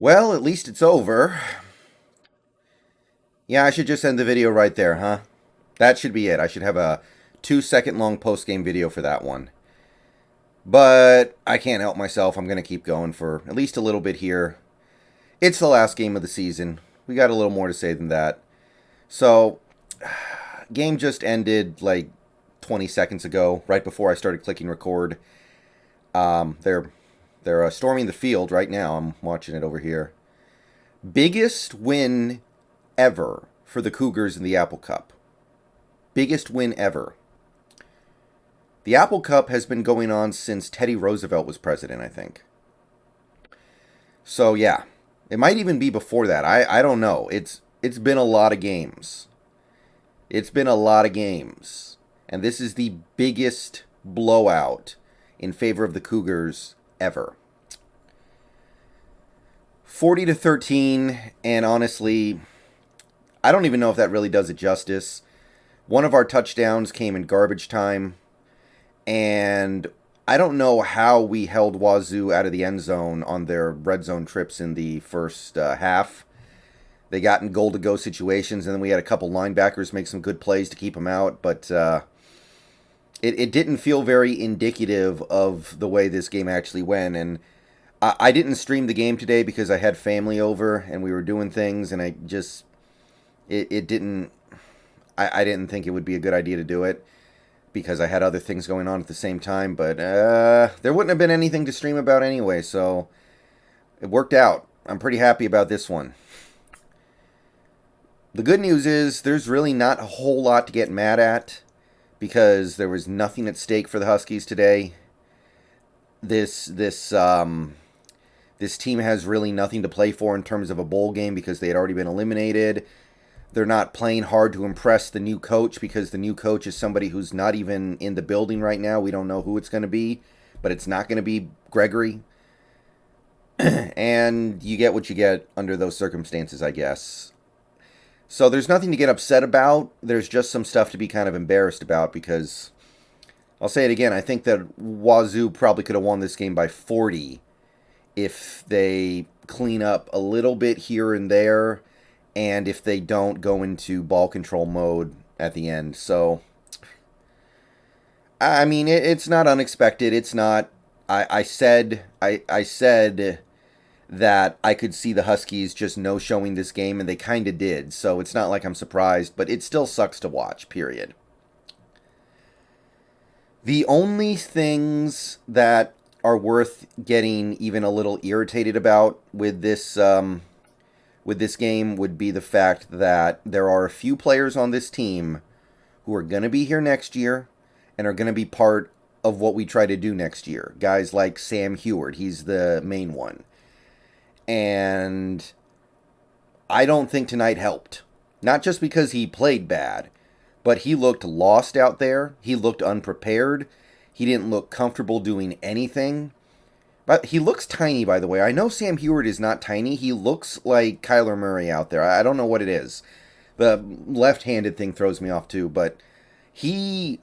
Well, at least it's over. Yeah, I should just end the video right there, huh? That should be it. I should have a 2 second long post game video for that one. But I can't help myself. I'm going to keep going for at least a little bit here. It's the last game of the season. We got a little more to say than that. So, game just ended like 20 seconds ago, right before I started clicking record. They're storming the field right now. I'm watching it over here. Biggest win ever for the Cougars in the Apple Cup. Biggest win ever. The Apple Cup has been going on since Teddy Roosevelt was president, I think. So yeah, it might even be before that. I don't know. It's been a lot of games. It's been a lot of games. And this is the biggest blowout in favor of the Cougars ever. 40-13, and honestly, I don't even know if that really does it justice. One of our touchdowns came in garbage time, and I don't know how we held Wazoo out of the end zone on their red zone trips in the first half. They got in goal-to-go situations, and then we had a couple linebackers make some good plays to keep them out, but it didn't feel very indicative of the way this game actually went, and I didn't stream the game today because I had family over, and we were doing things, and I just... It didn't... I didn't think it would be a good idea to do it because I had other things going on at the same time, but there wouldn't have been anything to stream about anyway, so it worked out. I'm pretty happy about this one. The good news is there's really not a whole lot to get mad at because there was nothing at stake for the Huskies today. This team has really nothing to play for in terms of a bowl game because they had already been eliminated. They're not playing hard to impress the new coach because the new coach is somebody who's not even in the building right now. We don't know who it's going to be, but it's not going to be Gregory. And you get what you get under those circumstances, I guess. So there's nothing to get upset about. There's just some stuff to be kind of embarrassed about because, I'll say it again, I think that Wazoo probably could have won this game by 40 if they clean up a little bit here and there, and if they don't go into ball control mode at the end. So, I mean, it's not unexpected. It's not. I said that I could see the Huskies just no-showing this game, and they kind of did. So it's not like I'm surprised, but it still sucks to watch, period. The only things that are worth getting even a little irritated about with this game would be the fact that there are a few players on this team who are going to be here next year and are going to be part of what we try to do next year. Guys like Sam Heward, he's the main one. And I don't think tonight helped. Not just because he played bad, but he looked lost out there. He looked unprepared. He didn't look comfortable doing anything. But he looks tiny, by the way. I know Sam Heward is not tiny. He looks like Kyler Murray out there. I don't know what it is. The left-handed thing throws me off too, but he...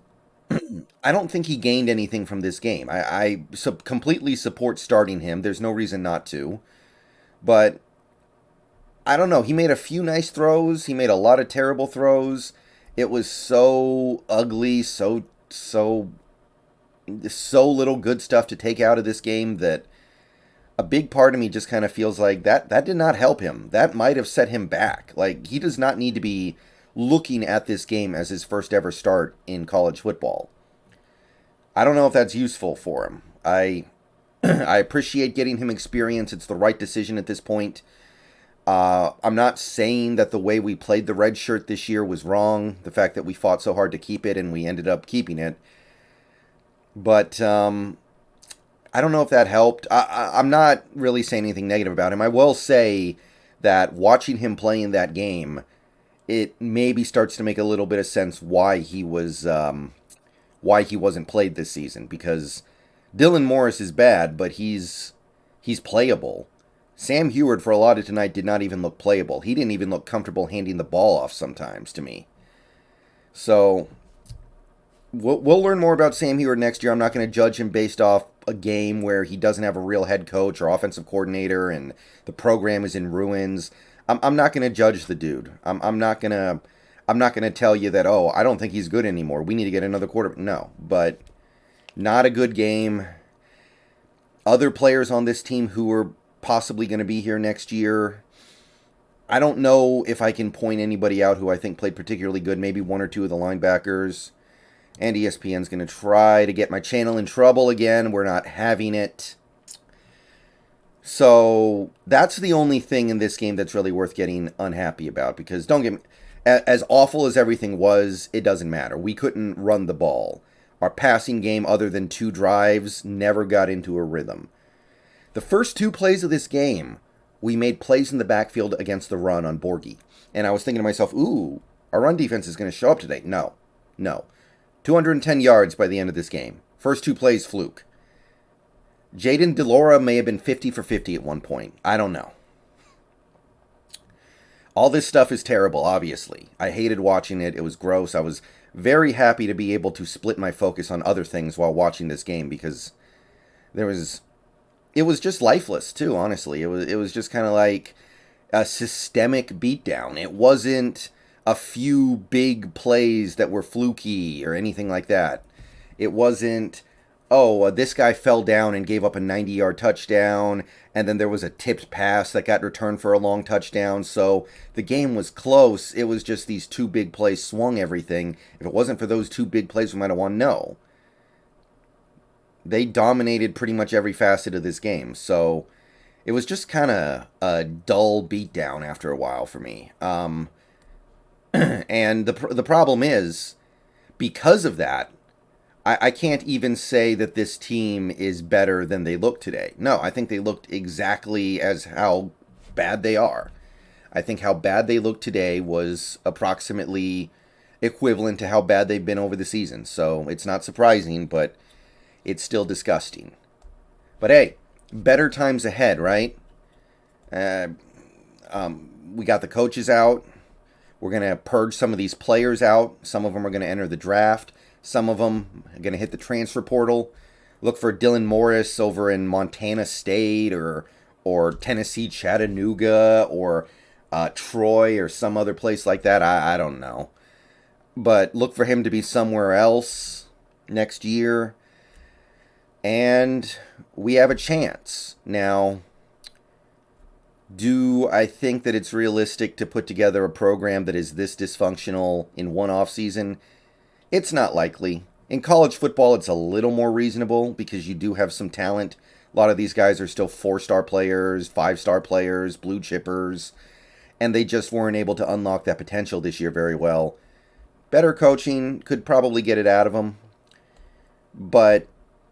I don't think he gained anything from this game. I completely support starting him. There's no reason not to. But I don't know. He made a few nice throws. He made a lot of terrible throws. It was so ugly, so little good stuff to take out of this game that a big part of me just kind of feels like that did not help him. That might have set him back. Like, he does not need to be looking at this game as his first ever start in college football. I don't know if that's useful for him. I appreciate getting him experience. It's the right decision at this point. I'm not saying that the way we played the red shirt this year was wrong. The fact that we fought so hard to keep it and we ended up keeping it. But I don't know if that helped. I'm not really saying anything negative about him. I will say that watching him play in that game, it maybe starts to make a little bit of sense why he wasn't played this season. Because Dylan Morris is bad, but he's playable. Sam Heward, for a lot of tonight, did not even look playable. He didn't even look comfortable handing the ball off sometimes to me. So we'll learn more about Sam Heward next year. I'm not going to judge him based off a game where he doesn't have a real head coach or offensive coordinator and the program is in ruins. I'm not going to judge the dude. I'm not going to tell you that, oh, I don't think he's good anymore. We need to get another quarterback. No, but not a good game. Other players on this team who are possibly going to be here next year, I don't know if I can point anybody out who I think played particularly good. Maybe one or two of the linebackers. And ESPN's going to try to get my channel in trouble again. We're not having it. So that's the only thing in this game that's really worth getting unhappy about. Because don't get me, as awful as everything was, it doesn't matter. We couldn't run the ball. Our passing game, other than 2 drives, never got into a rhythm. The first 2 plays of this game, we made plays in the backfield against the run on Borgie. And I was thinking to myself, ooh, our run defense is going to show up today. No. 210 yards by the end of this game. First 2 plays, fluke. Jaden DeLora may have been 50 for 50 at one point. I don't know. All this stuff is terrible, obviously. I hated watching it. It was gross. I was very happy to be able to split my focus on other things while watching this game because it was just lifeless too, honestly. It was just kind of like a systemic beatdown. It wasn't a few big plays that were fluky or anything like that. It wasn't, this guy fell down and gave up a 90-yard touchdown, and then there was a tipped pass that got returned for a long touchdown. So the game was close. It was just these 2 big plays swung everything. If it wasn't for those 2 big plays, we might have won. No. They dominated pretty much every facet of this game. So it was just kind of a dull beatdown after a while for me. And the problem is, because of that, I can't even say that this team is better than they look today. No, I think they looked exactly as how bad they are. I think how bad they look today was approximately equivalent to how bad they've been over the season. So it's not surprising, but it's still disgusting. But hey, better times ahead, right? We got the coaches out. We're going to purge some of these players out. Some of them are going to enter the draft. Some of them are going to hit the transfer portal. Look for Dylan Morris over in Montana State or Tennessee Chattanooga or Troy or some other place like that. I don't know. But look for him to be somewhere else next year. And we have a chance. Now, do I think that it's realistic to put together a program that is this dysfunctional in one offseason? It's not likely. In college football, it's a little more reasonable because you do have some talent. A lot of these guys are still 4-star players, 5-star players, blue chippers, and they just weren't able to unlock that potential this year very well. Better coaching could probably get it out of them, but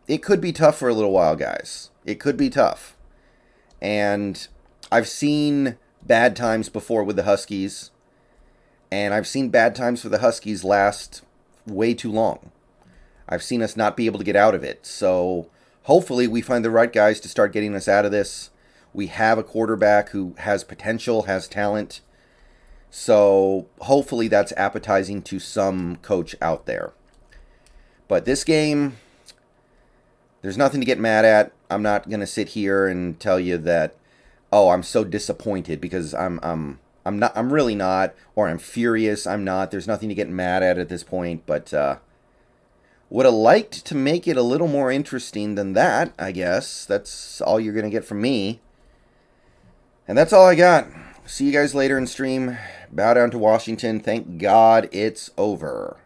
it could be tough for a little while, guys. It could be tough. And I've seen bad times before with the Huskies, and I've seen bad times for the Huskies last way too long. I've seen us not be able to get out of it. So hopefully we find the right guys to start getting us out of this. We have a quarterback who has potential, has talent. So hopefully that's appetizing to some coach out there. But this game, there's nothing to get mad at. I'm not going to sit here and tell you that, oh, I'm so disappointed, because I'm really not, or I'm furious. I'm not. There's nothing to get mad at this point, but would have liked to make it a little more interesting than that, I guess. That's all you're going to get from me. And that's all I got. See you guys later in stream. Bow down to Washington. Thank God it's over.